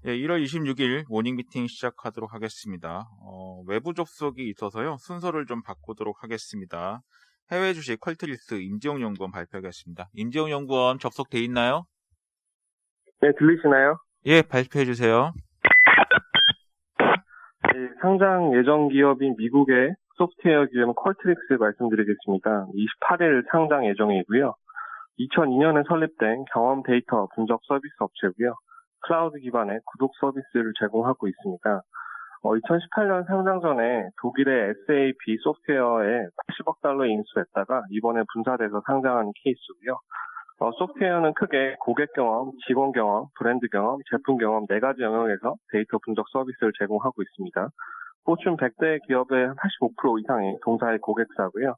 예, 1월 26일 모닝 미팅 시작하도록 하겠습니다. 외부 접속이 있어서요. 순서를 좀 바꾸도록 하겠습니다. 해외 주식 퀄트리스 임지영 연구원 발표하겠습니다. 임지영 연구원 접속돼 있나요? 네, 들리시나요? 예, 발표해 주세요. 네, 상장 예정 기업인 미국의 소프트웨어 기업 퀄트릭스 말씀드리겠습니다. 28일 상장 예정이고요. 2002년에 설립된 경험 데이터 분석 서비스 업체고요. 클라우드 기반의 구독 서비스를 제공하고 있습니다. 2018년 상장 전에 독일의 SAP 소프트웨어에 80억 달러 인수했다가 이번에 분사돼서 상장하는 케이스고요. 소프트웨어는 크게 고객 경험, 직원 경험, 브랜드 경험, 제품 경험 4가지 영역에서 데이터 분석 서비스를 제공하고 있습니다. 포춘 100대 기업의 85% 이상이 동사의 고객사고요.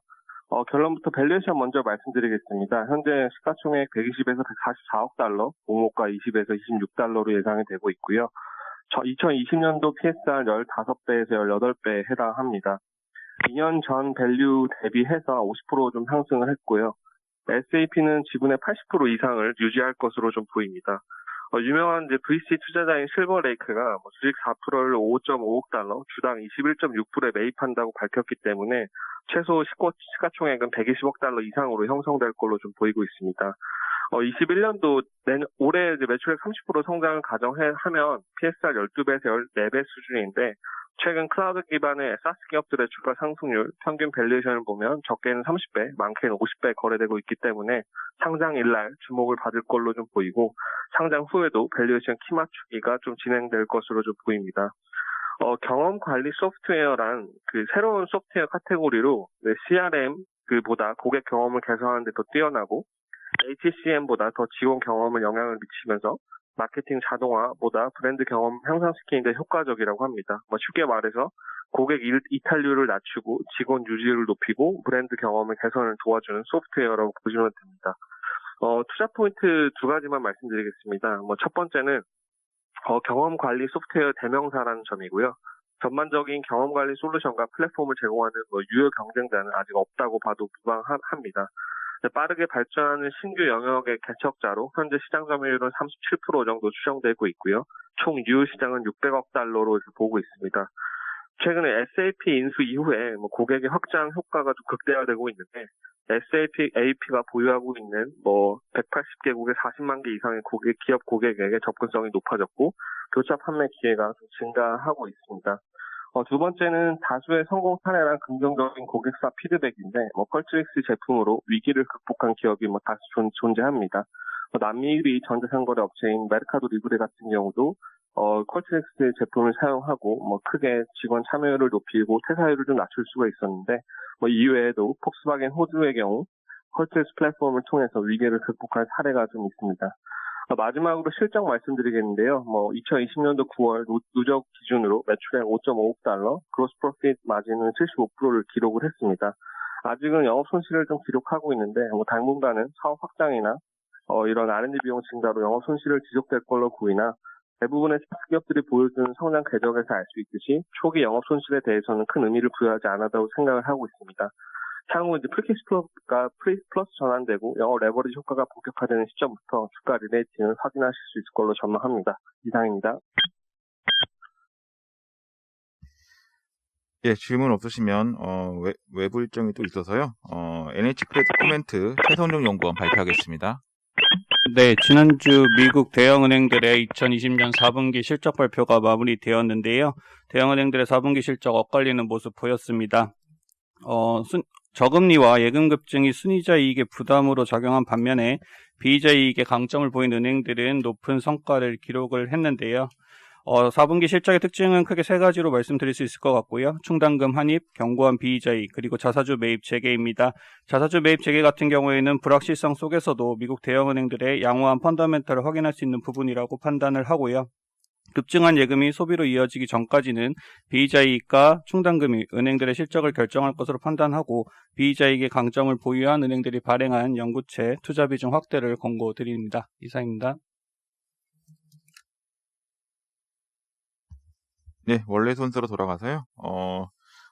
결론부터 밸류에이션 먼저 말씀드리겠습니다. 현재 시가총액 120에서 144억 달러, 공모가 20에서 26달러로 예상이 되고 있고요. 2020년도 PSR 15배에서 18배에 해당합니다. 2년 전 밸류 대비해서 50% 좀 상승을 했고요. SAP는 지분의 80% 이상을 유지할 것으로 좀 보입니다. 유명한 VC 투자자인 실버레이크가 주식 4%를 5.5억 달러, 주당 21.6불에 매입한다고 밝혔기 때문에 최소 시가총액은 120억 달러 이상으로 형성될 걸로 좀 보이고 있습니다. 21년도 올해 매출액 30% 성장을 가정하면 PSR 12배에서 14배 수준인데 최근 클라우드 기반의 SaaS 기업들의 주가 상승률, 평균 밸류에이션을 보면 적게는 30배, 많게는 50배 거래되고 있기 때문에 상장일 날 주목을 받을 걸로 좀 보이고 상장 후에도 밸류에이션 키 맞추기가 좀 진행될 것으로 좀 보입니다. 경험 관리 소프트웨어란 새로운 소프트웨어 카테고리로 CRM 보다 고객 경험을 개선하는 데 더 뛰어나고 HCM보다 더 직원 경험에 영향을 미치면서 마케팅 자동화보다 브랜드 경험 향상시키는 데 효과적이라고 합니다. 쉽게 말해서 고객 이탈률을 낮추고 직원 유지를 높이고 브랜드 경험의 개선을 도와주는 소프트웨어라고 보시면 됩니다. 투자 포인트 2가지만 말씀드리겠습니다. 첫 번째는 경험 관리 소프트웨어 대명사라는 점이고요. 전반적인 경험 관리 솔루션과 플랫폼을 제공하는 유효 경쟁자는 아직 없다고 봐도 무방합니다. 빠르게 발전하는 신규 영역의 개척자로 현재 시장 점유율은 37% 정도 추정되고 있고요. 총 유효 시장은 600억 달러로 보고 있습니다. 최근에 SAP 인수 이후에 고객의 확장 효과가 좀 극대화되고 있는데 SAP가 보유하고 있는 180개국의 40만 개 이상의 기업 고객에게 접근성이 높아졌고 교차 판매 기회가 좀 증가하고 있습니다. 두 번째는 다수의 성공 사례랑 긍정적인 고객사 피드백인데 퀄트릭스 제품으로 위기를 극복한 기업이 다수 존재합니다. 남미 전자상거래 업체인 메르카도 리브레 같은 경우도 퀄트릭스 제품을 사용하고 크게 직원 참여율을 높이고 퇴사율을 좀 낮출 수가 있었는데 이외에도 폭스바겐 호주의 경우 퀄트릭스 플랫폼을 통해서 위기를 극복한 사례가 좀 있습니다. 마지막으로 실적 말씀드리겠는데요. 2020년도 9월 누적 기준으로 매출액 5.5억 달러, 그로스 프로핏 마진은 75%를 기록을 했습니다. 아직은 영업 손실을 좀 기록하고 있는데 당분간은 사업 확장이나 이런 R&D 비용 증가로 영업 손실을 지속될 걸로 보이나 대부분의 SaaS 기업들이 보여주는 성장 궤적에서 알 수 있듯이 초기 영업 손실에 대해서는 큰 의미를 부여하지 않았다고 생각을 하고 있습니다. 향후 프리캐시 플러가 플러스 전환되고 영업 레버리지 효과가 본격화되는 시점부터 주가 리레이팅을 확인하실 수 있을 걸로 전망합니다. 이상입니다. 예, 질문 없으시면 외부 일정이 또 있어서요. NH크레딧 코멘트 최성종 연구원 발표하겠습니다. 네, 지난주 미국 대형은행들의 2020년 4분기 실적 발표가 마무리되었는데요. 대형은행들의 4분기 실적 엇갈리는 모습 보였습니다. 저금리와 예금 급증이 순이자 이익의 부담으로 작용한 반면에 비이자 이익의 강점을 보인 은행들은 높은 성과를 기록을 했는데요. 4분기 실적의 특징은 크게 3가지로 말씀드릴 수 있을 것 같고요. 충당금 환입, 견고한 비이자 이익, 그리고 자사주 매입 재개입니다. 자사주 매입 재개 같은 경우에는 불확실성 속에서도 미국 대형은행들의 양호한 펀더멘털을 확인할 수 있는 부분이라고 판단을 하고요. 급증한 예금이 소비로 이어지기 전까지는 비이자 이익과 충당금이 은행들의 실적을 결정할 것으로 판단하고 비이자 이익의 강점을 보유한 은행들이 발행한 연구채 투자 비중 확대를 권고드립니다. 이상입니다. 네, 원래 순서로 돌아가서요.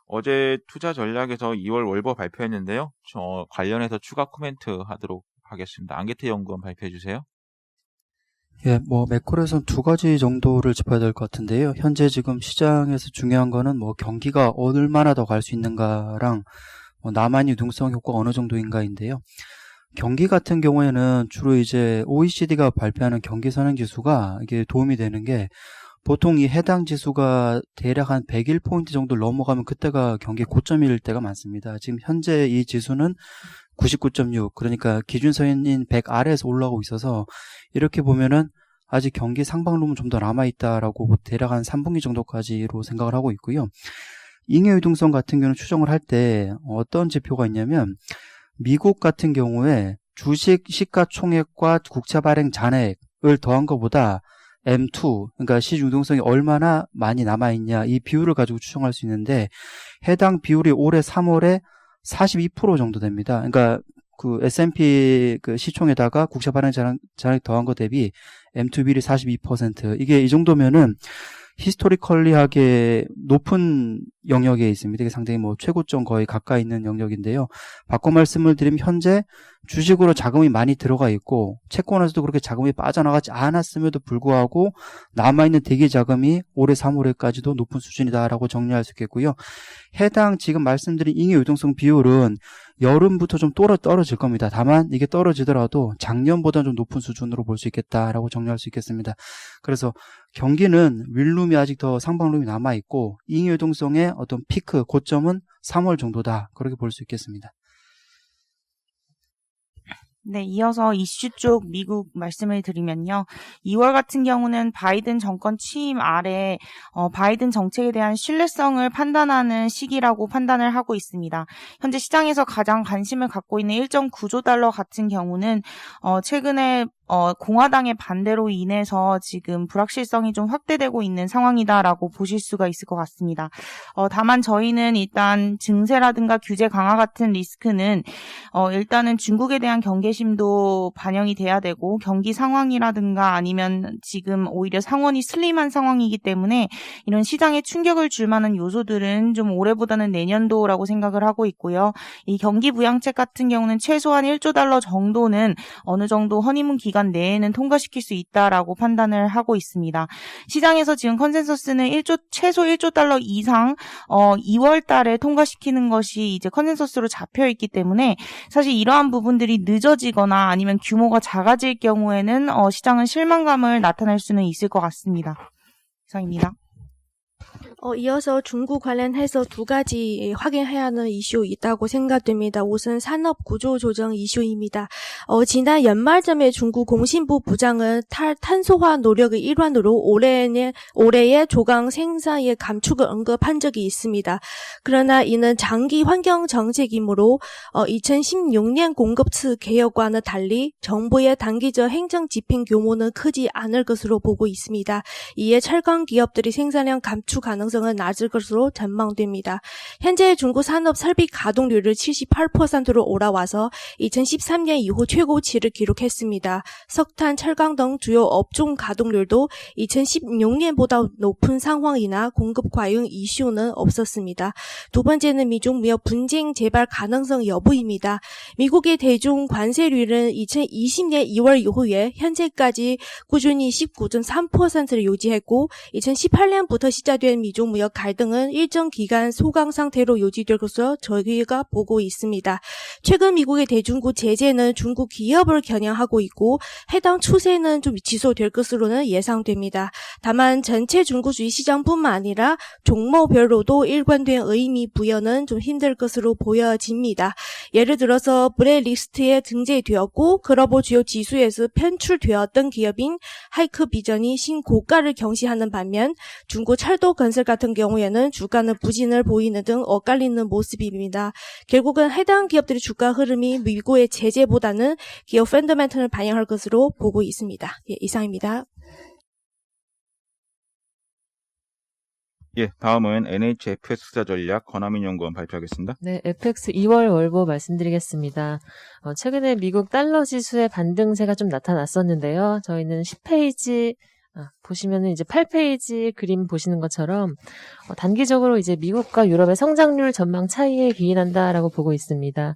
어제 투자 전략에서 2월 월버 발표했는데요. 관련해서 추가 코멘트 하도록 하겠습니다. 안개태 연구원 발표해 주세요. 예, 매크로에서는 두 가지 정도를 짚어야 될 것 같은데요. 현재 지금 시장에서 중요한 거는 경기가 얼마나 더 갈 수 있는가랑 남한 유동성 효과가 어느 정도인가인데요. 경기 같은 경우에는 주로 이제 OECD가 발표하는 경기 선행 지수가 이게 도움이 되는 게 보통 이 해당 지수가 대략 한 101포인트 정도 넘어가면 그때가 경기 고점일 때가 많습니다. 지금 현재 이 지수는 99.6, 그러니까 기준선인 100 아래에서 올라오고 있어서 이렇게 보면은 아직 경기 상방론은 좀 더 남아있다라고 대략 한 3분기 정도까지로 생각을 하고 있고요. 잉여 유동성 같은 경우는 추정을 할 때 어떤 지표가 있냐면 미국 같은 경우에 주식 시가총액과 국채 발행 잔액을 더한 것보다 M2, 그러니까 시중동성이 얼마나 많이 남아있냐, 이 비율을 가지고 추정할 수 있는데, 해당 비율이 올해 3월에 42% 정도 됩니다. 그러니까 그 S&P 그 시총에다가 국채 발행 잔액 더한 것 대비 M2 비율이 42%. 이게 이 정도면은 히스토리컬리하게 높은 영역에 있습니다. 이게 상당히 최고점 거의 가까이 있는 영역인데요. 바꿔 말씀을 드리면 현재 주식으로 자금이 많이 들어가 있고 채권에서도 그렇게 자금이 빠져나가지 않았음에도 불구하고 남아있는 대기 자금이 올해 3월에까지도 높은 수준이다라고 정리할 수 있겠고요. 해당 지금 말씀드린 잉여 유동성 비율은 여름부터 좀 떨어질 겁니다. 다만 이게 떨어지더라도 작년보다 좀 높은 수준으로 볼 수 있겠다라고 정리할 수 있겠습니다. 그래서 경기는 윌룸이 아직 더 상방룸이 남아있고 잉여 유동성의 어떤 피크, 고점은 3월 정도다. 그렇게 볼 수 있겠습니다. 네, 이어서 이슈 쪽 미국 말씀을 드리면요. 2월 같은 경우는 바이든 정권 취임 아래 바이든 정책에 대한 신뢰성을 판단하는 시기라고 판단을 하고 있습니다. 현재 시장에서 가장 관심을 갖고 있는 1.9조 달러 같은 경우는 최근에 공화당의 반대로 인해서 지금 불확실성이 좀 확대되고 있는 상황이다라고 보실 수가 있을 것 같습니다. 다만 저희는 일단 증세라든가 규제 강화 같은 리스크는 일단은 중국에 대한 경계심도 반영이 돼야 되고 경기 상황이라든가 아니면 지금 오히려 상원이 슬림한 상황이기 때문에 이런 시장에 충격을 줄 만한 요소들은 좀 올해보다는 내년도라고 생각을 하고 있고요. 이 경기 부양책 같은 경우는 최소한 1조 달러 정도는 어느 정도 허니문 기간 내에는 통과시킬 수 있다라고 판단을 하고 있습니다. 시장에서 지금 컨센서스는 최소 1조 달러 이상 2월 달에 통과시키는 것이 이제 컨센서스로 잡혀 있기 때문에 사실 이러한 부분들이 늦어지거나 아니면 규모가 작아질 경우에는 시장은 실망감을 나타낼 수는 있을 것 같습니다. 이상입니다. 이어서 중국 관련해서 두 가지 확인해야 하는 이슈 있다고 생각됩니다. 우선 산업 구조 조정 이슈입니다. 지난 연말쯤에 중국 공신부 부장은 탄소화 노력의 일환으로 올해의 조강 생산의 감축을 언급한 적이 있습니다. 그러나 이는 장기 환경 정책이므로 2016년 공급처 개혁과는 달리 정부의 단기적 행정 집행 규모는 크지 않을 것으로 보고 있습니다. 이에 철강 기업들이 생산량 감축 가능성은 낮을 것으로 전망됩니다. 현재 중국 산업 설비 가동률을 78%로 올라와서 2013년 이후 최고치를 기록했습니다. 석탄, 철강 등 주요 업종 가동률도 2016년보다 높은 상황이나 공급 과잉 이슈는 없었습니다. 두 번째는 미중 무역 분쟁 재발 가능성 여부입니다. 미국의 대중 관세율은 2020년 2월 이후에 현재까지 꾸준히 19.3%를 유지했고 2018년부터 시작된 미중 무역 갈등은 일정 기간 소강 상태로 유지될 것으로 저희가 보고 있습니다. 최근 미국의 대중국 제재는 중국 기업을 겨냥하고 있고 해당 추세는 좀 지속될 것으로는 예상됩니다. 다만 전체 중국주의 시장뿐만 아니라 종목별로도 일관된 의미 부여는 좀 힘들 것으로 보여집니다. 예를 들어서 블랙리스트에 등재되었고 글로벌 주요 지수에서 편출되었던 기업인 하이크비전이 신고가를 경시하는 반면 중국 철도 건설 같은 경우에는 주가는 부진을 보이는 등 엇갈리는 모습입니다. 결국은 해당 기업들의 주가 흐름이 미국의 제재보다는 기업 펀더멘털을 반영할 것으로 보고 있습니다. 예, 이상입니다. 예, 다음은 NHFS 투자전략 권하민 연구원 발표하겠습니다. 네, FX 2월 월보 말씀드리겠습니다. 최근에 미국 달러 지수의 반등세가 좀 나타났었는데요. 저희는 10페이지 보시면은 이제 8페이지 그림 보시는 것처럼 단기적으로 이제 미국과 유럽의 성장률 전망 차이에 기인한다라고 보고 있습니다.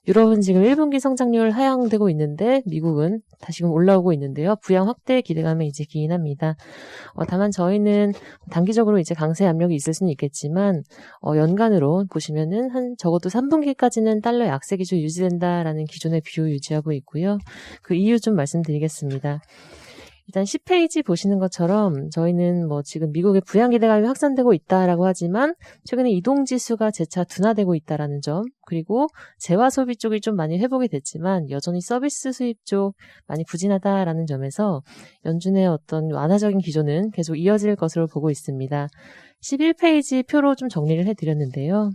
유럽은 지금 1분기 성장률 하향되고 있는데 미국은 다시금 올라오고 있는데요. 부양 확대 기대감에 이제 기인합니다. 다만 저희는 단기적으로 이제 강세 압력이 있을 수는 있겠지만 연간으로 보시면은 한 적어도 3분기까지는 달러 약세 기조 유지된다라는 기존의 뷰 유지하고 있고요. 그 이유 좀 말씀드리겠습니다. 일단 10페이지 보시는 것처럼 저희는 뭐 지금 미국의 부양 기대감이 확산되고 있다라고 하지만 최근에 이동지수가 재차 둔화되고 있다라는 점, 그리고 재화 소비 쪽이 좀 많이 회복이 됐지만 여전히 서비스 수입 쪽 많이 부진하다라는 점에서 연준의 어떤 완화적인 기조는 계속 이어질 것으로 보고 있습니다. 11페이지 표로 좀 정리를 해드렸는데요.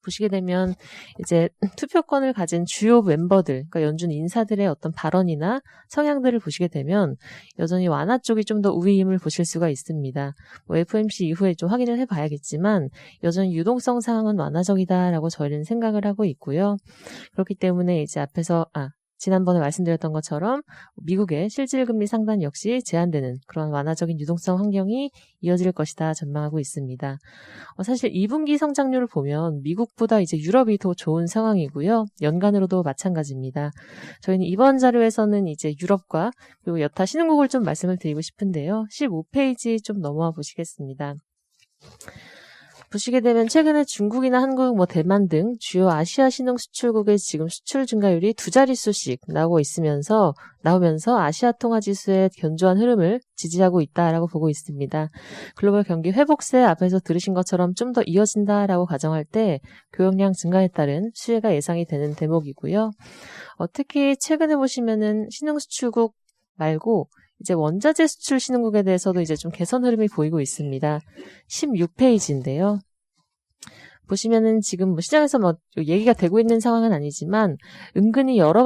보시게 되면 이제 투표권을 가진 주요 멤버들, 그러니까 연준 인사들의 어떤 발언이나 성향들을 보시게 되면 여전히 완화 쪽이 좀 더 우위임을 보실 수가 있습니다. 뭐 FOMC 이후에 좀 확인을 해봐야겠지만 여전히 유동성 상황은 완화적이다라고 저희는 생각을 하고 있고요. 그렇기 때문에 이제 앞에서 지난번에 말씀드렸던 것처럼 미국의 실질금리 상단 역시 제한되는 그런 완화적인 유동성 환경이 이어질 것이다 전망하고 있습니다. 사실 2분기 성장률을 보면 미국보다 이제 유럽이 더 좋은 상황이고요. 연간으로도 마찬가지입니다. 저희는 이번 자료에서는 이제 유럽과 그리고 여타 신흥국을 좀 말씀을 드리고 싶은데요. 15페이지 좀 넘어와 보시겠습니다. 보시게 되면 최근에 중국이나 한국, 대만 등 주요 아시아 신흥 수출국의 지금 수출 증가율이 두 자릿수씩 나오면서 아시아 통화 지수의 견조한 흐름을 지지하고 있다라고 보고 있습니다. 글로벌 경기 회복세 앞에서 들으신 것처럼 좀 더 이어진다라고 가정할 때 교역량 증가에 따른 수혜가 예상이 되는 대목이고요. 특히 최근에 보시면은 신흥 수출국 말고 이제 원자재 수출 신흥국에 대해서도 이제 좀 개선 흐름이 보이고 있습니다. 16페이지인데요. 보시면은 지금 시장에서 얘기가 되고 있는 상황은 아니지만 은근히 여러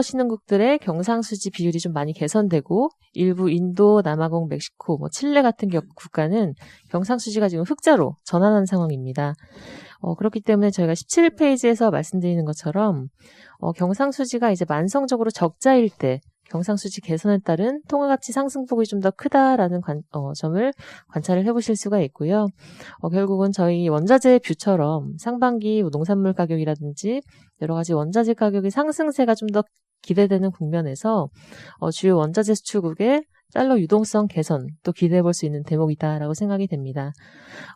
신흥국들의 경상수지 비율이 좀 많이 개선되고 일부 인도, 남아공, 멕시코, 칠레 같은 국가는 경상수지가 지금 흑자로 전환한 상황입니다. 그렇기 때문에 저희가 17페이지에서 말씀드리는 것처럼 경상수지가 이제 만성적으로 적자일 때 경상수지 개선에 따른 통화가치 상승폭이 좀 더 크다라는 점을 관찰을 해보실 수가 있고요. 결국은 저희 원자재 뷰처럼 상반기 농산물 가격이라든지 여러 가지 원자재 가격의 상승세가 좀 더 기대되는 국면에서 주요 원자재 수출국의 달러 유동성 개선 또 기대해 볼 수 있는 대목이다라고 생각이 됩니다.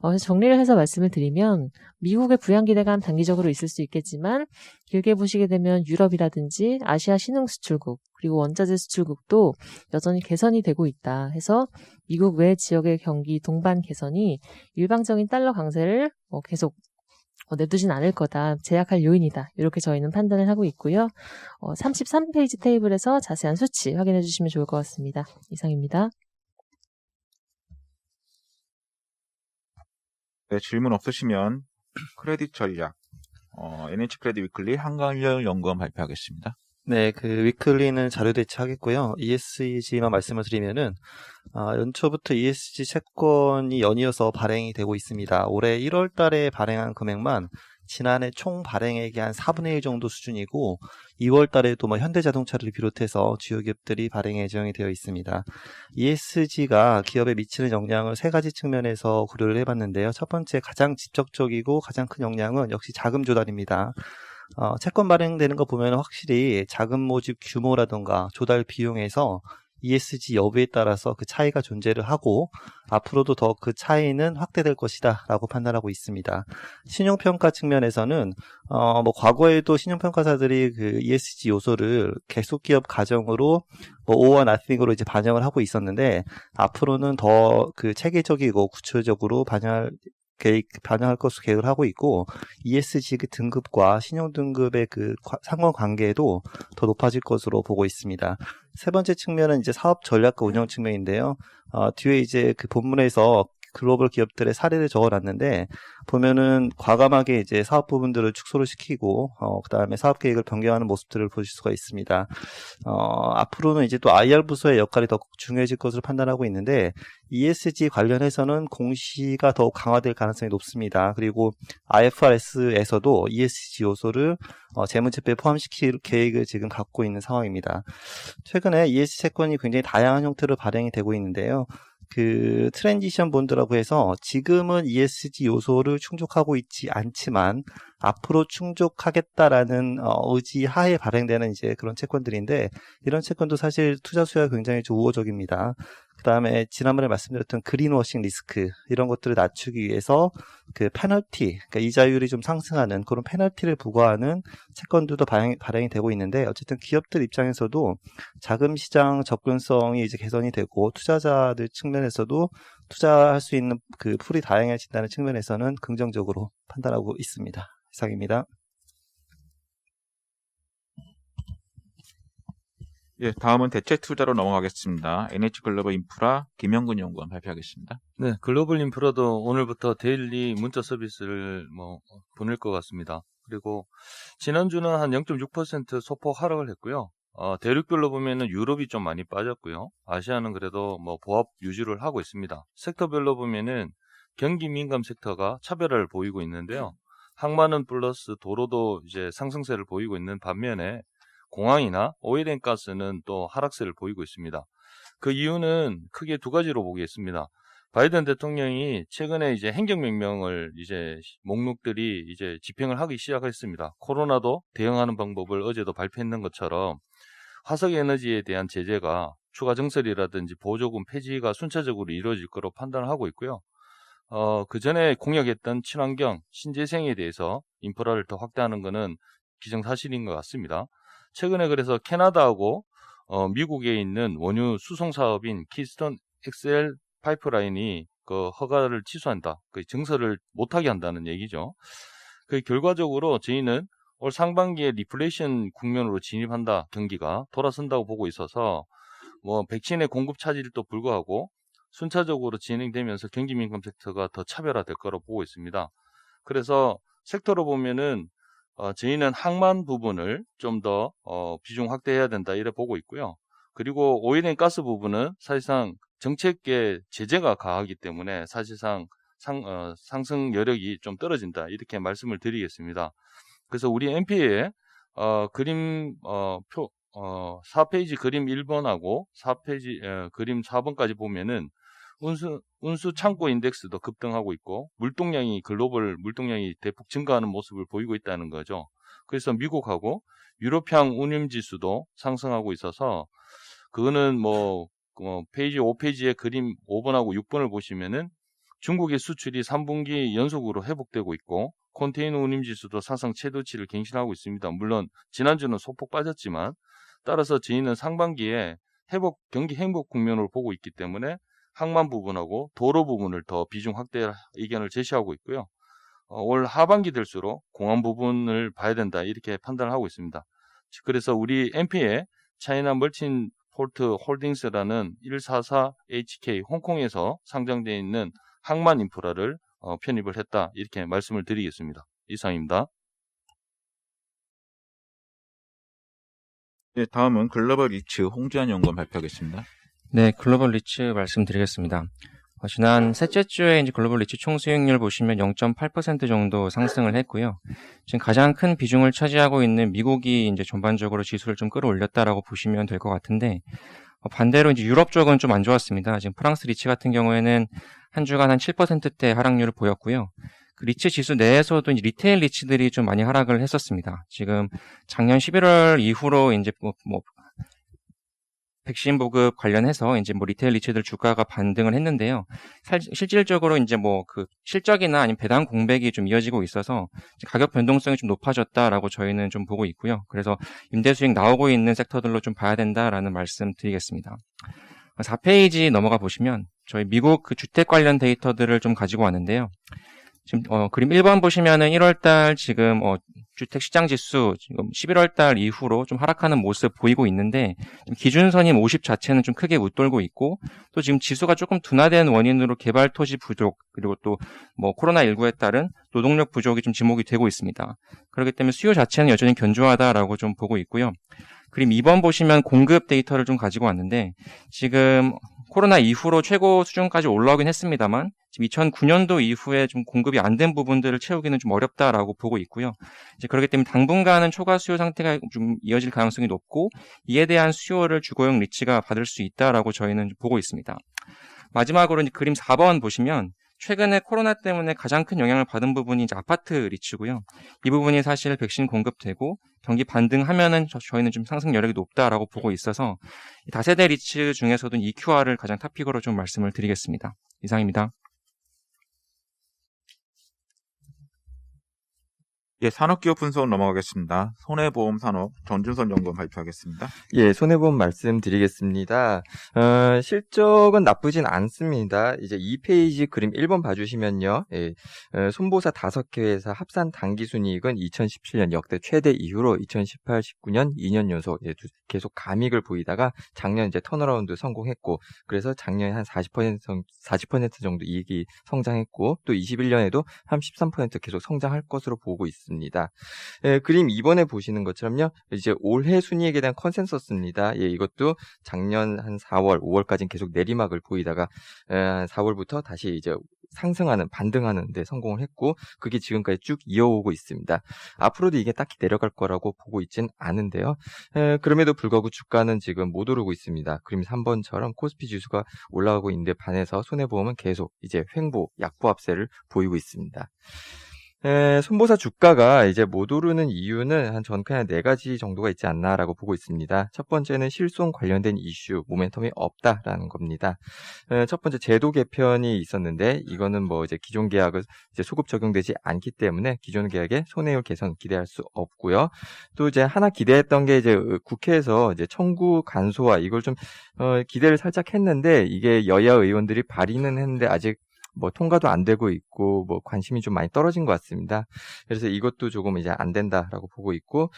그래서 정리를 해서 말씀을 드리면 미국의 부양 기대감 단기적으로 있을 수 있겠지만 길게 보시게 되면 유럽이라든지 아시아 신흥 수출국 그리고 원자재 수출국도 여전히 개선이 되고 있다 해서 미국 외 지역의 경기 동반 개선이 일방적인 달러 강세를 계속 내두진 않을 거다. 제약할 요인이다. 이렇게 저희는 판단을 하고 있고요. 33페이지 테이블에서 자세한 수치 확인해 주시면 좋을 것 같습니다. 이상입니다. 네, 질문 없으시면 크레딧 전략, NH 크레딧 위클리 한강열 연구원 발표하겠습니다. 네, 위클리는 자료 대체하겠고요. ESG만 말씀을 드리면은, 연초부터 ESG 채권이 연이어서 발행이 되고 있습니다. 올해 1월 달에 발행한 금액만 지난해 총 발행액의 한 4분의 1 정도 수준이고, 2월 달에도 현대자동차를 비롯해서 주요 기업들이 발행 예정이 되어 있습니다. ESG가 기업에 미치는 영향을 세 가지 측면에서 고려를 해봤는데요. 첫 번째, 가장 직접적이고 가장 큰 영향은 역시 자금 조달입니다. 채권 발행되는 거 보면 확실히 자금 모집 규모라든가 조달 비용에서 ESG 여부에 따라서 그 차이가 존재를 하고 앞으로도 더 그 차이는 확대될 것이다 라고 판단하고 있습니다. 신용평가 측면에서는 과거에도 신용평가사들이 ESG 요소를 계속기업 가정으로 all or nothing으로 이제 반영을 하고 있었는데 앞으로는 더 체계적이고 구체적으로 반영할 것으로 계획을 하고 있고 ESG 등급과 신용등급의 상관관계도 더 높아질 것으로 보고 있습니다. 세 번째 측면은 이제 사업 전략과 운영 측면인데요. 뒤에 이제 본문에서 글로벌 기업들의 사례를 적어놨는데 보면은 과감하게 이제 사업 부분들을 축소를 시키고 그다음에 사업 계획을 변경하는 모습들을 보실 수가 있습니다. 앞으로는 이제 또 IR 부서의 역할이 더 중요해질 것으로 판단하고 있는데 ESG 관련해서는 공시가 더욱 강화될 가능성이 높습니다. 그리고 IFRS에서도 ESG 요소를 재무제표에 포함시킬 계획을 지금 갖고 있는 상황입니다. 최근에 ESG 채권이 굉장히 다양한 형태로 발행이 되고 있는데요. 그 트랜지션 본드라고 해서 지금은 ESG 요소를 충족하고 있지 않지만 앞으로 충족하겠다라는 의지 하에 발행되는 이제 그런 채권들인데 이런 채권도 사실 투자 수요가 굉장히 좀 우호적입니다. 그 다음에 지난번에 말씀드렸던 그린워싱 리스크 이런 것들을 낮추기 위해서 그 페널티, 그러니까 이자율이 좀 상승하는 그런 페널티를 부과하는 채권들도 발행이 되고 있는데 어쨌든 기업들 입장에서도 자금 시장 접근성이 이제 개선이 되고 투자자들 측면에서도 투자할 수 있는 그 풀이 다양해진다는 측면에서는 긍정적으로 판단하고 있습니다. 이상입니다. 예, 다음은 대체 투자로 넘어가겠습니다. NH글로벌 인프라 김영근 연구원 발표하겠습니다. 네, 글로벌 인프라도 오늘부터 데일리 문자 서비스를 보낼 것 같습니다. 그리고 지난주는 한 0.6% 소폭 하락을 했고요. 대륙별로 보면은 유럽이 좀 많이 빠졌고요. 아시아는 그래도 보합 유지를 하고 있습니다. 섹터별로 보면은 경기 민감 섹터가 차별화를 보이고 있는데요. 항만은 플러스 도로도 이제 상승세를 보이고 있는 반면에 공항이나 오일앤가스는 또 하락세를 보이고 있습니다. 그 이유는 크게 두 가지로 보겠습니다. 바이든 대통령이 최근에 이제 행정명령을 이제 목록들이 이제 집행을 하기 시작했습니다. 코로나도 대응하는 방법을 어제도 발표했는 것처럼 화석에너지에 대한 제재가 추가 증설이라든지 보조금 폐지가 순차적으로 이루어질 거로 판단을 하고 있고요. 그 전에 공약했던 친환경, 신재생에 대해서 인프라를 더 확대하는 것은 기정사실인 것 같습니다. 최근에 그래서 캐나다하고 미국에 있는 원유 수송 사업인 키스톤 XL 파이프라인이 그 허가를 취소한다, 그 증설을 못하게 한다는 얘기죠. 그 결과적으로 저희는 올 상반기에 리플레이션 국면으로 진입한다, 경기가 돌아선다고 보고 있어서 백신의 공급 차질도 불구하고 순차적으로 진행되면서 경기 민감 섹터가 더 차별화될 거로 보고 있습니다. 그래서 섹터로 보면은 저희는 항만 부분을 좀 더 비중 확대해야 된다 이래 보고 있고요. 그리고 오일앤가스 부분은 사실상 정책계 제재가 강하기 때문에 사실상 상승 여력이 좀 떨어진다 이렇게 말씀을 드리겠습니다. 그래서 우리 MP에 그림 4페이지 그림 1번하고 4페이지 그림 4번까지 보면은 운수 창고 인덱스도 급등하고 있고 물동량이 글로벌 물동량이 대폭 증가하는 모습을 보이고 있다는 거죠. 그래서 미국하고 유럽향 운임 지수도 상승하고 있어서 그거는 페이지 5페이지의 그림 5번하고 6번을 보시면은 중국의 수출이 3분기 연속으로 회복되고 있고 컨테이너 운임 지수도 사상 최고치를 갱신하고 있습니다. 물론 지난주는 소폭 빠졌지만 따라서 저희는 상반기에 경기 행복 국면으로 보고 있기 때문에 항만 부분하고 도로 부분을 더 비중 확대 의견을 제시하고 있고요. 올 하반기 될수록 공항 부분을 봐야 된다 이렇게 판단을 하고 있습니다. 그래서 우리 MP에 차이나 멀틴 폴트 홀딩스라는 144HK 홍콩에서 상장되어 있는 항만 인프라를 편입을 했다 이렇게 말씀을 드리겠습니다. 이상입니다. 네, 다음은 글로벌 리츠 홍지한 연구원 발표하겠습니다. 네, 글로벌 리츠 말씀드리겠습니다. 지난 셋째 주에 이제 글로벌 리츠 총 수익률 보시면 0.8% 정도 상승을 했고요. 지금 가장 큰 비중을 차지하고 있는 미국이 이제 전반적으로 지수를 좀 끌어올렸다라고 보시면 될 것 같은데, 반대로 이제 유럽 쪽은 좀 안 좋았습니다. 지금 프랑스 리츠 같은 경우에는 한 주간 한 7%대 하락률을 보였고요. 그 리츠 지수 내에서도 이제 리테일 리츠들이 좀 많이 하락을 했었습니다. 지금 작년 11월 이후로 이제 백신 보급 관련해서 이제 리테일 리츠들 주가가 반등을 했는데요. 실질적으로 이제 그 실적이나 아니면 배당 공백이 좀 이어지고 있어서 가격 변동성이 좀 높아졌다라고 저희는 좀 보고 있고요. 그래서 임대 수익 나오고 있는 섹터들로 좀 봐야 된다라는 말씀 드리겠습니다. 4페이지 넘어가 보시면 저희 미국 그 주택 관련 데이터들을 좀 가지고 왔는데요. 지금 그림 1번 보시면은 1월달 지금 주택 시장 지수 지금 11월달 이후로 좀 하락하는 모습 보이고 있는데 기준선인 50 자체는 좀 크게 웃돌고 있고 또 지금 지수가 조금 둔화된 원인으로 개발 토지 부족 그리고 또 뭐 코로나19에 따른 노동력 부족이 좀 지목이 되고 있습니다. 그렇기 때문에 수요 자체는 여전히 견조하다라고 좀 보고 있고요. 그림 2번 보시면 공급 데이터를 좀 가지고 왔는데 지금 코로나 이후로 최고 수준까지 올라오긴 했습니다만 지금 2009년도 이후에 좀 공급이 안 된 부분들을 채우기는 좀 어렵다라고 보고 있고요. 이제 그렇기 때문에 당분간은 초과 수요 상태가 좀 이어질 가능성이 높고 이에 대한 수요를 주거용 리츠가 받을 수 있다라고 저희는 보고 있습니다. 마지막으로 이제 그림 4번 보시면 최근에 코로나 때문에 가장 큰 영향을 받은 부분이 이제 아파트 리츠고요. 이 부분이 사실 백신 공급되고 경기 반등하면은 저희는 좀 상승 여력이 높다라고 보고 있어서 다세대 리츠 중에서도 EQR을 가장 탑픽으로 좀 말씀을 드리겠습니다. 이상입니다. 예, 산업기업 분석 넘어가겠습니다. 손해보험 산업 전준선 연구원 발표하겠습니다. 예, 손해보험 말씀드리겠습니다. 실적은 나쁘진 않습니다. 이제 2페이지 그림 1번 봐주시면요. 예, 손보사 5개 회사 합산 당기순이익은 2017년 역대 최대 이후로 2018, 19년 2년 연속 계속 감익을 보이다가 작년 이제 턴어라운드 성공했고 그래서 작년에 한 40% 정도 이익이 성장했고 또 21년에도 한 13% 계속 성장할 것으로 보고 있습니다. 예, 그림 2번에 보시는 것처럼요. 이제 올해 순이익에 대한 컨센서스입니다. 예, 이것도 작년 한 4월, 5월까지는 계속 내리막을 보이다가 4월부터 다시 이제 상승하는, 반등하는 데 성공을 했고 그게 지금까지 쭉 이어오고 있습니다. 앞으로도 이게 딱히 내려갈 거라고 보고 있진 않은데요. 그럼에도 불구하고 주가는 지금 못 오르고 있습니다. 그림 3번처럼 코스피 지수가 올라가고 있는데 반해서 손해보험은 계속 이제 횡보, 약보합세를 보이고 있습니다. 손보사 주가가 이제 못 오르는 이유는 저는 그냥 4가지 정도가 있지 않나라고 보고 있습니다. 첫 번째는 실손 관련된 이슈, 모멘텀이 없다라는 겁니다. 첫 번째 제도 개편이 있었는데 이거는 뭐 이제 기존 계약을 이제 소급 적용되지 않기 때문에 기존 계약의 손해율 개선 기대할 수 없고요. 또 이제 하나 기대했던 게 이제 국회에서 이제 청구 간소화 이걸 좀 기대를 살짝 했는데 이게 여야 의원들이 발의는 했는데 아직 뭐 통과도 안 되고 있고 뭐 관심이 좀 많이 떨어진 것 같습니다. 그래서 이것도 조금 이제 안 된다라고 보고 있고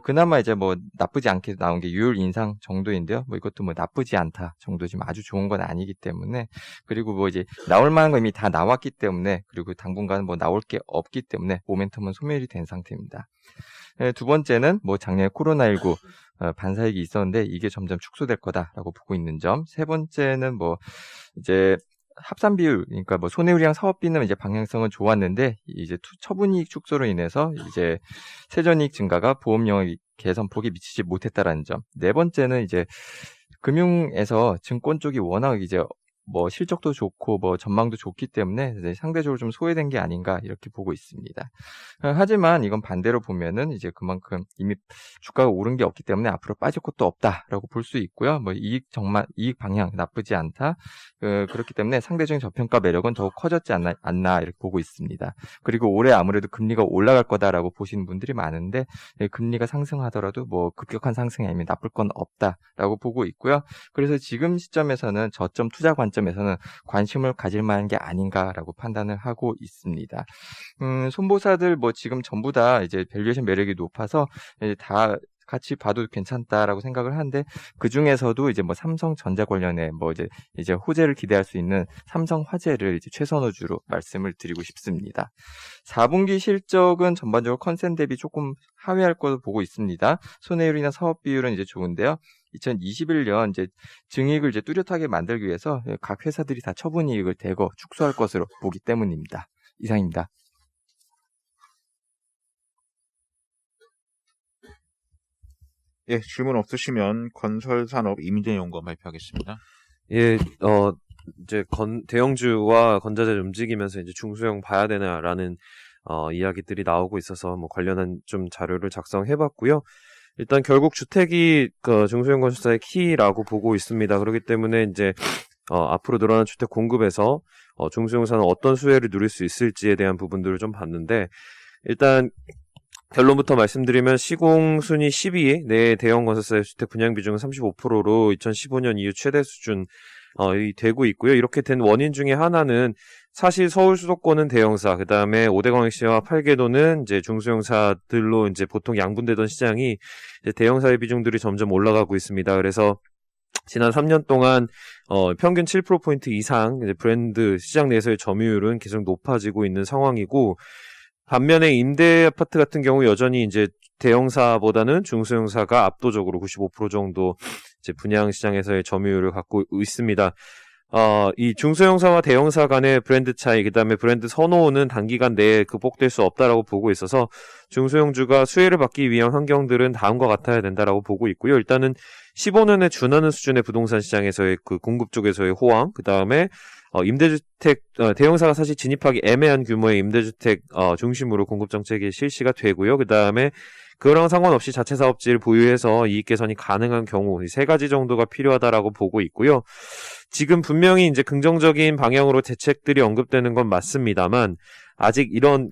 그나마 이제 뭐 나쁘지 않게 나온 게 유율 인상 정도인데요. 뭐 이것도 뭐 나쁘지 않다 정도 지금 아주 좋은 건 아니기 때문에 그리고 뭐 이제 나올 만한 거 이미 다 나왔기 때문에 그리고 당분간 뭐 나올 게 없기 때문에 모멘텀은 소멸이 된 상태입니다. 두 번째는 뭐 작년에 코로나19 반사익이 있었는데 이게 점점 축소될 거다라고 보고 있는 점. 세 번째는 뭐 이제 합산 비율, 그러니까 뭐 손해율이랑 사업비는 이제 방향성은 좋았는데 이제 처분이익 축소로 인해서 이제 세전이익 증가가 보험 영역 개선폭에 미치지 못했다라는 점. 네 번째는 이제 금융에서 증권 쪽이 워낙 이제 뭐 실적도 좋고 뭐 전망도 좋기 때문에 상대적으로 좀 소외된 게 아닌가 이렇게 보고 있습니다. 하지만 이건 반대로 보면은 이제 그만큼 이미 주가가 오른 게 없기 때문에 앞으로 빠질 것도 없다라고 볼 수 있고요. 뭐 이익 방향 나쁘지 않다. 그렇기 때문에 상대적인 저평가 매력은 더욱 커졌지 않나 이렇게 보고 있습니다. 그리고 올해 아무래도 금리가 올라갈 거다라고 보시는 분들이 많은데 금리가 상승하더라도 뭐 급격한 상승이 아니면 나쁠 건 없다라고 보고 있고요. 그래서 지금 시점에서는 저점 투자 관점에서는 관심을 가질 만한 게 아닌가라고 판단을 하고 있습니다. 손보사들 뭐 지금 전부 다 이제 밸류에이션 매력이 높아서 이제 다 같이 봐도 괜찮다라고 생각을 하는데 그 중에서도 이제 뭐 삼성전자 관련해 뭐 이제 호재를 기대할 수 있는 삼성화재를 이제 최선호주로 말씀을 드리고 싶습니다. 4분기 실적은 전반적으로 컨센 대비 조금 하회할 것으로 보고 있습니다. 손해율이나 사업 비율은 이제 좋은데요. 2021년 이제 증이익을 이제 뚜렷하게 만들기 위해서 각 회사들이 다 처분이익을 대거 축소할 것으로 보기 때문입니다. 이상입니다. 예, 질문 없으시면 건설산업 이민재 연구원 발표하겠습니다. 예, 이제 대형주와 건자재를 움직이면서 이제 중소형 봐야 되나라는 이야기들이 나오고 있어서 뭐 관련한 좀 자료를 작성해봤고요. 일단 결국 주택이 그 중소형 건설사의 키라고 보고 있습니다. 그렇기 때문에 이제 앞으로 늘어난 주택 공급에서 중소형사는 어떤 수혜를 누릴 수 있을지에 대한 부분들을 좀 봤는데 일단 결론부터 말씀드리면 시공 순위 12위 내 대형 건설사의 주택 분양 비중은 35%로 2015년 이후 최대 수준 되고 있고요. 이렇게 된 원인 중에 하나는 사실 서울 수도권은 대형사, 그 다음에 5대 광역시와 8개도는 이제 중소형사들로 이제 보통 양분되던 시장이 이제 대형사의 비중들이 점점 올라가고 있습니다. 그래서 지난 3년 동안 평균 7%포인트 이상 이제 브랜드 시장 내에서의 점유율은 계속 높아지고 있는 상황이고, 반면에 임대 아파트 같은 경우 여전히 이제 대형사보다는 중소형사가 압도적으로 95% 정도 이제 분양 시장에서의 점유율을 갖고 있습니다. 이 중소형사와 대형사 간의 브랜드 차이, 그 다음에 브랜드 선호는 단기간 내에 극복될 수 없다라고 보고 있어서 중소형주가 수혜를 받기 위한 환경들은 다음과 같아야 된다라고 보고 있고요. 일단은 15년에 준하는 수준의 부동산 시장에서의 그 공급 쪽에서의 호황, 그 다음에 임대주택, 대형사가 사실 진입하기 애매한 규모의 임대주택 중심으로 공급 정책이 실시가 되고요. 그 다음에 그거랑 상관없이 자체 사업지를 보유해서 이익 개선이 가능한 경우, 이 세 가지 정도가 필요하다라고 보고 있고요. 지금 분명히 이제 긍정적인 방향으로 대책들이 언급되는 건 맞습니다만, 아직 이런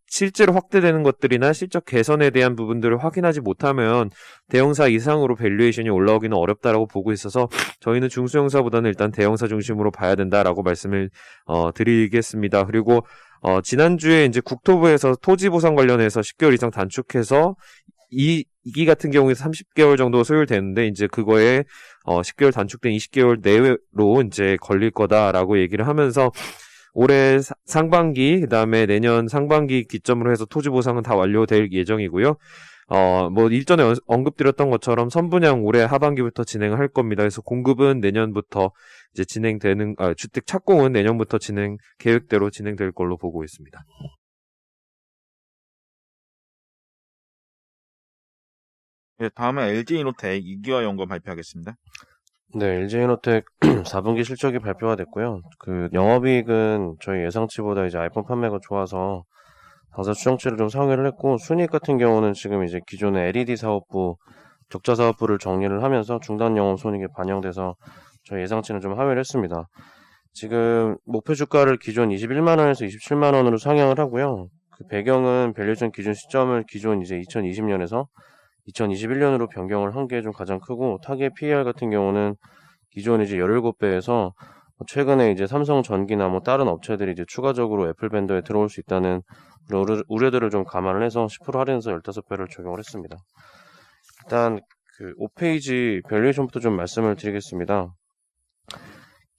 실제로 확대되는 것들이나 실적 개선에 대한 부분들을 확인하지 못하면 대형사 이상으로 밸류에이션이 올라오기는 어렵다라고 보고 있어서 저희는 중소형사보다는 일단 대형사 중심으로 봐야 된다라고 말씀을 드리겠습니다. 그리고 지난주에 이제 국토부에서 토지 보상 관련해서 10개월 이상 단축해서 이기 같은 경우에 30개월 정도 소요되는데, 이제 그거에 10개월 단축된 20개월 내외로 이제 걸릴 거다라고 얘기를 하면서 올해 상반기, 그 다음에 내년 상반기 기점으로 해서 토지 보상은 다 완료될 예정이고요. 일전에 언급드렸던 것처럼 선분양 올해 하반기부터 진행을 할 겁니다. 그래서 공급은 내년부터 이제 진행되는, 주택 착공은 내년부터 계획대로 진행될 걸로 보고 있습니다. 네, 다음은 LG이노텍 이기화 연구원 발표하겠습니다. 네, LG이노텍 4분기 실적이 발표가 됐고요. 영업이익은 저희 예상치보다 이제 아이폰 판매가 좋아서 당사 추정치를 좀 상회를 했고, 순이익 같은 경우는 지금 이제 기존의 LED 사업부, 적자 사업부를 정리를 하면서 중단 영업 손익에 반영돼서 저희 예상치는 좀 하회를 했습니다. 지금 목표 주가를 기존 21만원에서 27만원으로 상향을 하고요. 그 배경은 밸류에이션 기준 시점을 기존 이제 2020년에서 2021년으로 변경을 한 게 좀 가장 크고, 타겟 PER 같은 경우는 기존 이제 17배에서 최근에 이제 삼성전기나 다른 업체들이 이제 추가적으로 애플 벤더에 들어올 수 있다는 그런 우려들을 좀 감안을 해서 10% 할인해서 15배를 적용을 했습니다. 일단 5페이지 밸류에이션부터 좀 말씀을 드리겠습니다.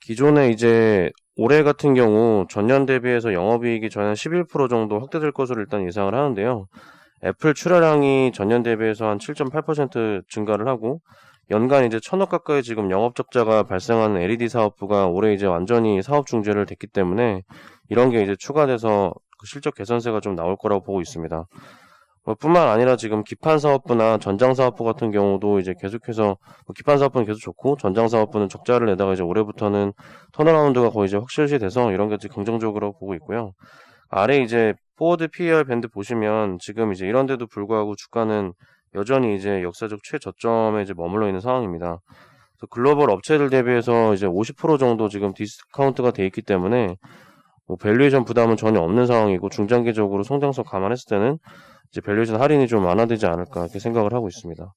기존에 이제 올해 같은 경우 전년 대비해서 영업이익이 저는 11% 정도 확대될 것으로 일단 예상을 하는데요. 애플 출하량이 전년 대비해서 한 7.8% 증가를 하고, 연간 이제 1,000억 가까이 지금 영업 적자가 발생하는 LED 사업부가 올해 이제 완전히 사업 중지를 됐기 때문에 이런 게 이제 추가돼서 실적 개선세가 좀 나올 거라고 보고 있습니다. 뿐만 아니라 지금 기판 사업부나 전장 사업부 같은 경우도 이제 계속해서 기판 사업부는 계속 좋고, 전장 사업부는 적자를 내다가 이제 올해부터는 턴어라운드가 거의 이제 확실시 돼서 이런 게 이제 긍정적으로 보고 있고요. 아래 이제 포워드 PER 밴드 보시면 지금 이제 이런데도 불구하고 주가는 여전히 이제 역사적 최저점에 이제 머물러 있는 상황입니다. 그래서 글로벌 업체들 대비해서 이제 50% 정도 지금 디스카운트가 돼 있기 때문에 밸류에이션 부담은 전혀 없는 상황이고, 중장기적으로 성장성 감안했을 때는 이제 밸류에이션 할인이 좀 완화되지 않을까 이렇게 생각을 하고 있습니다.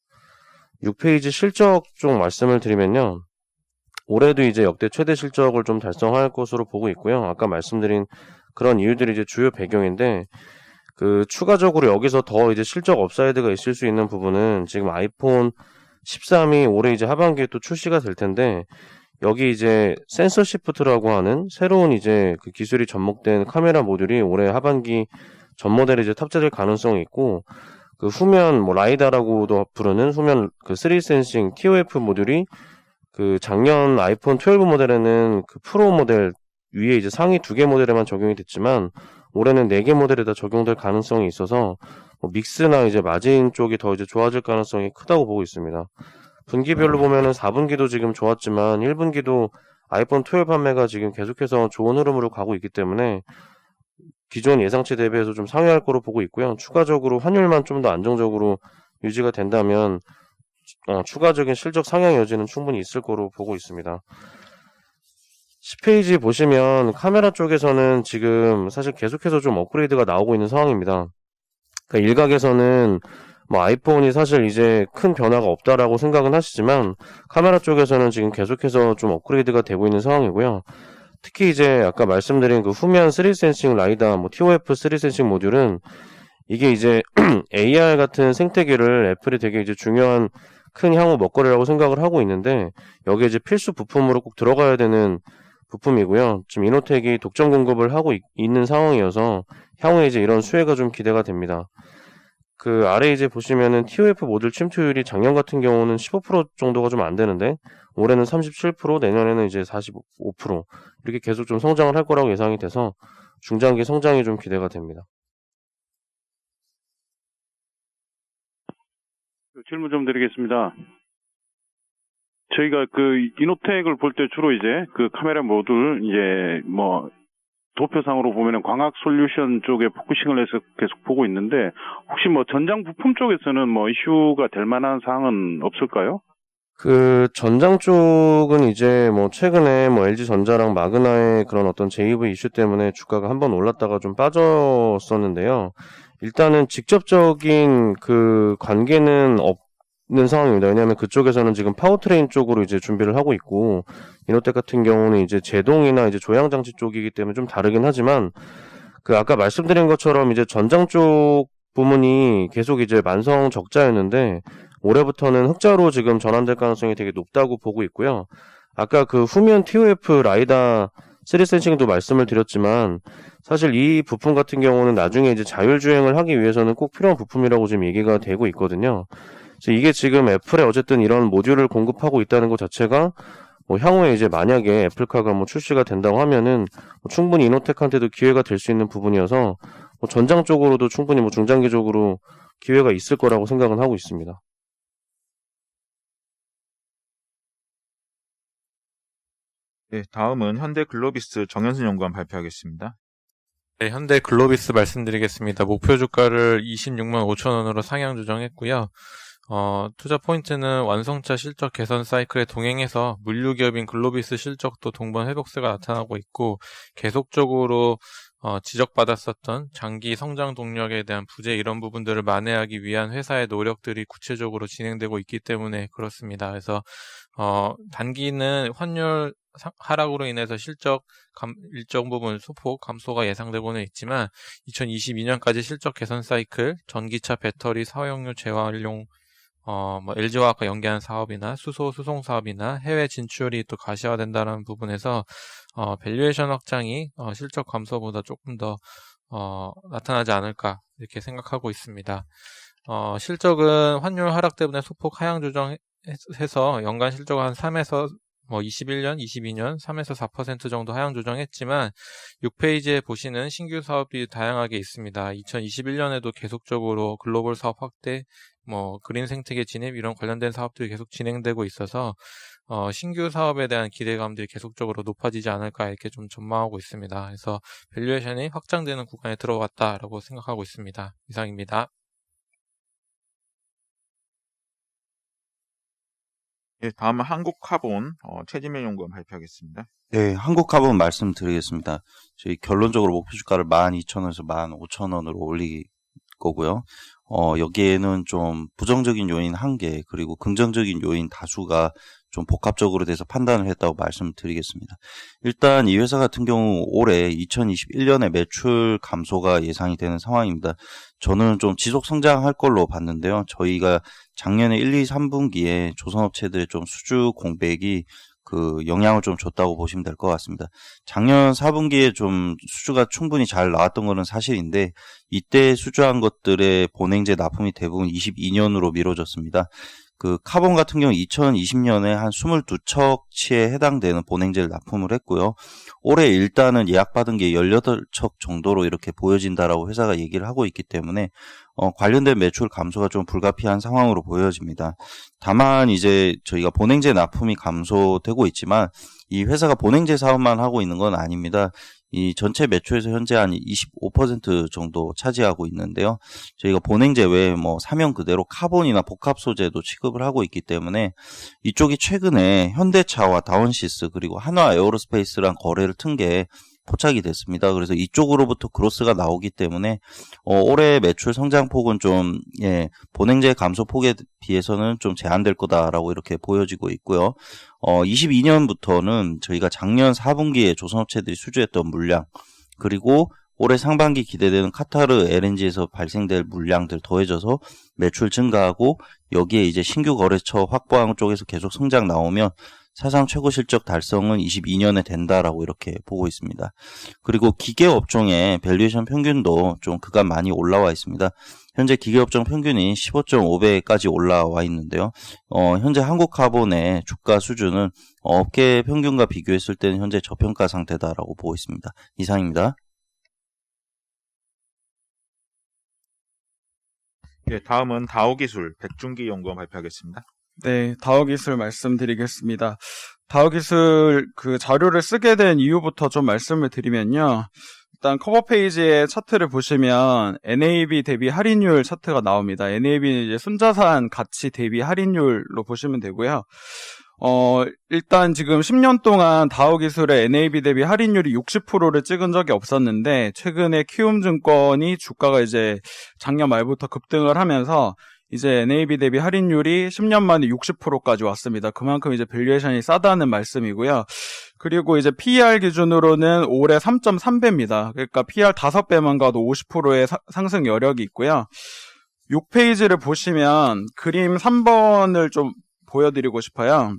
6페이지 실적 쪽 말씀을 드리면요. 올해도 이제 역대 최대 실적을 좀 달성할 것으로 보고 있고요. 아까 말씀드린 그런 이유들이 이제 주요 배경인데, 추가적으로 여기서 더 이제 실적 업사이드가 있을 수 있는 부분은 지금 아이폰 13이 올해 이제 하반기에 또 출시가 될 텐데, 여기 이제 센서 시프트라고 하는 새로운 이제 기술이 접목된 카메라 모듈이 올해 하반기 전 모델에 이제 탑재될 가능성이 있고, 후면 라이다라고도 부르는 후면 3D 센싱 TOF 모듈이 작년 아이폰 12 모델에는 프로 모델 위에 이제 상위 2개 모델에만 적용이 됐지만 올해는 4개 모델에다 적용될 가능성이 있어서 믹스나 이제 마진 쪽이 더 이제 좋아질 가능성이 크다고 보고 있습니다. 분기별로 보면은 4분기도 지금 좋았지만 1분기도 아이폰 12 판매가 지금 계속해서 좋은 흐름으로 가고 있기 때문에 기존 예상치 대비해서 좀 상회할 거로 보고 있고요. 추가적으로 환율만 좀 더 안정적으로 유지가 된다면 추가적인 실적 상향 여지는 충분히 있을 거로 보고 있습니다. 10페이지 보시면 카메라 쪽에서는 지금 사실 계속해서 좀 업그레이드가 나오고 있는 상황입니다. 일각에서는 뭐 아이폰이 사실 이제 큰 변화가 없다라고 생각은 하시지만 카메라 쪽에서는 지금 계속해서 좀 업그레이드가 되고 있는 상황이고요. 특히 이제 아까 말씀드린 그 후면 3센싱 라이다, 뭐 TOF 3센싱 모듈은 이게 이제 AR 같은 생태계를 애플이 되게 이제 중요한 큰 향후 먹거리라고 생각을 하고 있는데 여기에 이제 필수 부품으로 꼭 들어가야 되는 부품이고요. 지금 이노텍이 독점 공급을 하고 있는 상황이어서 향후에 이제 이런 수혜가 좀 기대가 됩니다. 그 아래 이제 보시면은 TOF 모듈 침투율이 작년 같은 경우는 15% 정도가 좀 안 되는데 올해는 37%, 내년에는 이제 45% 이렇게 계속 좀 성장을 할 거라고 예상이 돼서 중장기 성장이 좀 기대가 됩니다. 질문 좀 드리겠습니다. 저희가 그 이노텍을 볼 때 주로 이제 그 카메라 모듈 이제 뭐 도표상으로 보면은 광학 솔루션 쪽에 포커싱을 해서 계속 보고 있는데 혹시 뭐 전장 부품 쪽에서는 뭐 이슈가 될 만한 사항은 없을까요? 그 전장 쪽은 이제 뭐 최근에 뭐 LG전자랑 마그나의 그런 어떤 JV 이슈 때문에 주가가 한번 올랐다가 좀 빠졌었는데요. 일단은 직접적인 그 관계는 없는 상황입니다. 왜냐하면 그쪽에서는 지금 파워트레인 쪽으로 이제 준비를 하고 있고 이노텍 같은 경우는 이제 제동이나 이제 조향 장치 쪽이기 때문에 좀 다르긴 하지만 그 아까 말씀드린 것처럼 이제 전장 쪽 부문이 계속 이제 만성 적자였는데 올해부터는 흑자로 지금 전환될 가능성이 되게 높다고 보고 있고요. 아까 그 후면 TOF 라이다 3센싱도 말씀을 드렸지만 사실 이 부품 같은 경우는 나중에 이제 자율주행을 하기 위해서는 꼭 필요한 부품이라고 지금 얘기가 되고 있거든요. 그래서 이게 지금 애플에 어쨌든 이런 모듈을 공급하고 있다는 것 자체가 뭐 향후에 이제 만약에 애플카가 뭐 출시가 된다고 하면은 뭐 충분히 이노텍한테도 기회가 될 수 있는 부분이어서 뭐 전장 쪽으로도 충분히 뭐 중장기적으로 기회가 있을 거라고 생각은 하고 있습니다. 네, 다음은 현대 글로비스 정현순 연구원 발표하겠습니다. 네, 현대 글로비스 말씀드리겠습니다. 목표 주가를 26만 5천 원으로 상향 조정했고요. 투자 포인트는 완성차 실적 개선 사이클에 동행해서 물류기업인 글로비스 실적도 동반 회복세가 나타나고 있고 계속적으로 지적받았었던 장기 성장 동력에 대한 부재 이런 부분들을 만회하기 위한 회사의 노력들이 구체적으로 진행되고 있기 때문에 그렇습니다. 그래서 단기는 환율 하락으로 인해서 실적 일정 부분 소폭 감소가 예상되고는 있지만 2022년까지 실적 개선 사이클, 전기차 배터리 사용료 재활용 뭐 LG화학과 연계한 사업이나 수송 사업이나 해외 진출이 또 가시화된다는 부분에서 밸류에이션 확장이 실적 감소보다 조금 더 나타나지 않을까 이렇게 생각하고 있습니다. 실적은 환율 하락 때문에 소폭 하향 조정해서 연간 실적을 한 3에서 21년, 22년 3에서 4% 정도 하향 조정했지만 6페이지에 보시는 신규 사업이 다양하게 있습니다. 2021년에도 계속적으로 글로벌 사업 확대, 그린 생태계 진입 이런 관련된 사업들이 계속 진행되고 있어서 신규 사업에 대한 기대감들이 계속적으로 높아지지 않을까 이렇게 좀 전망하고 있습니다. 그래서 밸류에이션이 확장되는 구간에 들어왔다라고 생각하고 있습니다. 이상입니다. 네, 다음은 한국카본 최진명 연구원 발표하겠습니다. 네, 한국카본 말씀드리겠습니다. 저희 결론적으로 목표 주가를 12,000원에서 15,000원으로 올릴 거고요. 여기에는 좀 부정적인 요인 1개, 그리고 긍정적인 요인 다수가 좀 복합적으로 돼서 판단을 했다고 말씀드리겠습니다. 일단 이 회사 같은 경우 올해 2021년에 매출 감소가 예상이 되는 상황입니다. 저는 좀 지속 성장할 걸로 봤는데요. 저희가 작년에 1, 2, 3분기에 조선업체들의 좀 수주 공백이 그 영향을 좀 줬다고 보시면 될 것 같습니다. 작년 4분기에 좀 수주가 충분히 잘 나왔던 거는 사실인데 이때 수주한 것들의 본행제 납품이 대부분 22년으로 미뤄졌습니다. 그 카본 같은 경우 2020년에 한 22척치에 해당되는 본행제를 납품을 했고요. 올해 일단은 예약받은 게 18척 정도로 이렇게 보여진다라고 회사가 얘기를 하고 있기 때문에 관련된 매출 감소가 좀 불가피한 상황으로 보여집니다. 다만 이제 저희가 본행제 납품이 감소되고 있지만 이 회사가 본행제 사업만 하고 있는 건 아닙니다. 이 전체 매출에서 현재 한 25% 정도 차지하고 있는데요. 저희가 본행제 외에 사명 그대로 카본이나 복합 소재도 취급을 하고 있기 때문에 이쪽이 최근에 현대차와 다원시스 그리고 한화 에어로스페이스랑 거래를 튼 게 포착이 됐습니다. 그래서 이쪽으로부터 그로스가 나오기 때문에 올해 매출 성장폭은 좀 본행제 감소폭에 비해서는 좀 제한될 거다라고 이렇게 보여지고 있고요. 22년부터는 저희가 작년 4분기에 조선업체들이 수주했던 물량, 그리고 올해 상반기 기대되는 카타르 LNG에서 발생될 물량들 더해져서 매출 증가하고, 여기에 이제 신규 거래처 확보하는 쪽에서 계속 성장 나오면 사상 최고 실적 달성은 22년에 된다라고 이렇게 보고 있습니다. 그리고 기계업종의 밸류에이션 평균도 좀 그간 많이 올라와 있습니다. 현재 기계업종 평균이 15.5배까지 올라와 있는데요. 현재 한국카본의 주가 수준은 업계 평균과 비교했을 때는 현재 저평가 상태다라고 보고 있습니다. 이상입니다. 예, 다음은 다오기술 백준기 연구원 발표하겠습니다. 네, 다오기술 말씀드리겠습니다. 다오기술 그 자료를 쓰게 된 이유부터 좀 말씀을 드리면요. 일단 커버 페이지의 차트를 보시면 NAV 대비 할인율 차트가 나옵니다. NAV는 이제 순자산 가치 대비 할인율로 보시면 되고요. 일단 지금 10년 동안 다오기술의 NAV 대비 할인율이 60%를 찍은 적이 없었는데, 최근에 키움증권이 주가가 이제 작년 말부터 급등을 하면서 이제 NAV 대비 할인율이 10년 만에 60%까지 왔습니다. 그만큼 이제 밸류에이션이 싸다는 말씀이고요. 그리고 이제 PER 기준으로는 올해 3.3배입니다. 그러니까 PER 5배만 가도 50%의 상승 여력이 있고요. 6페이지를 보시면 그림 3번을 좀 보여드리고 싶어요.